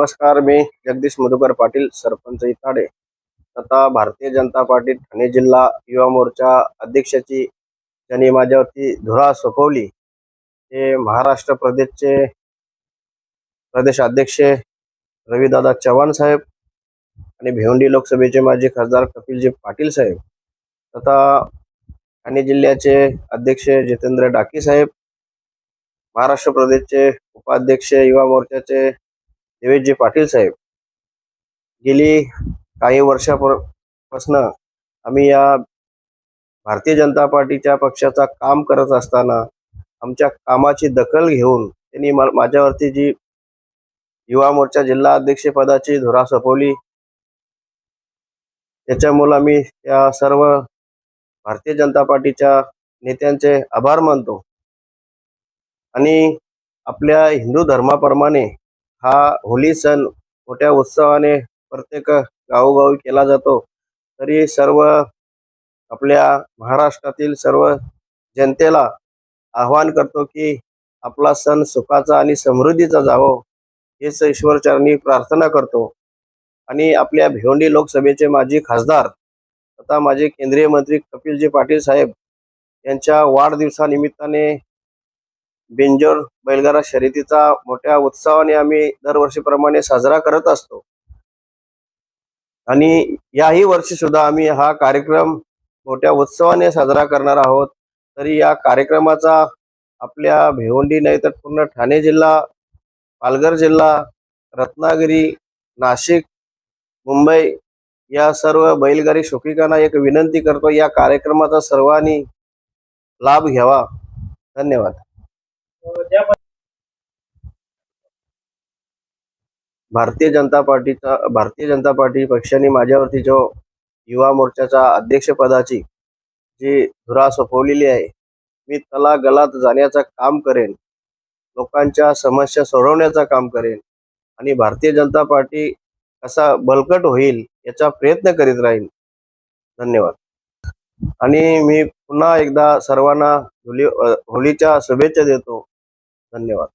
नमस्कार, मी जगदीश मधुकर पाटील, सरपंच इताडे तथा भारतीय जनता पार्टी ठाणे जिल्हा युवा मोर्चा अध्यक्षाची ज्यांनी माझ्यावरती धुरा सोपवली ते महाराष्ट्र प्रदेशचे प्रदेश अध्यक्ष रविदादा चव्हाण साहेब आणि भिवंडी लोकसभेचे माजी खासदार कपिलजी पाटील साहेब तथा ठाणे जिल्ह्याचे अध्यक्ष जितेंद्र डाकी साहेब, महाराष्ट्र प्रदेशचे उपाध्यक्ष युवा मोर्चाचे देवेशजी पाटील साहेब। गेली काही वर्षापासून आम्ही या भारतीय जनता पार्टीच्या पक्षाचा काम करत असताना आमच्या कामाची दखल घेऊन त्यांनी माझ्यावरती जी युवा मोर्चा जिल्हा अध्यक्ष पदाची धुरा सोपवली, त्याच्यामुळे आम्ही त्या सर्व भारतीय जनता पार्टीच्या नेत्यांचे आभार मानतो। आणि आपल्या हिंदू धर्माप्रमाणे हा होली सण मोठ्या उत्सवाने प्रत्येक गावोगावी केला जातो, तरी सर्व आपल्या महाराष्ट्रातील सर्व जनतेला आवाहन करतो की आपला सण सुखाचा आणि समृद्धीचा जावो, हेच ईश्वरचरणी प्रार्थना करतो। आणि आपल्या भिवंडी लोकसभेचे माजी खासदार तथा माजी केंद्रीय मंत्री कपिलजी पाटील साहेब यांच्या वाढदिवसानिमित्ताने बिंजोर बैलगाडा शर्यतीचा मोठ्या उत्साहाने आम्ही दरवर्षीप्रमाणे साजरा करत असतो। आणि याही वर्षी सुद्धा आम्ही हा कार्यक्रम मोठ्या उत्सवाने साजरा करणार आहोत। तरी या कार्यक्रमाचा आपल्या भिवंडी नाही तर पूर्ण ठाणे जिल्हा, पालघर जिल्हा, रत्नागिरी, नाशिक, मुंबई या सर्व बैलगाडी शौकीकांना एक विनंती करतो, या कार्यक्रमाचा सर्वांनी लाभ घ्यावा। धन्यवाद। भारतीय जनता पार्टी पक्षाने माझ्यावरती जो युवा मोर्चाच्या अध्यक्षपदाची जी धुरा सोपवलेली आहे, मी त्याला गलात जाण्याचं काम करेन, लोकांच्या समस्या सोडवण्याचं काम करेन आणि भारतीय जनता पार्टी कसा बळकट होईल याचा प्रयत्न करीत राहील। धन्यवाद। आणि मी पुन्हा एकदा सर्वांना होलीच्या शुभेच्छा देतो। धन्यवाद।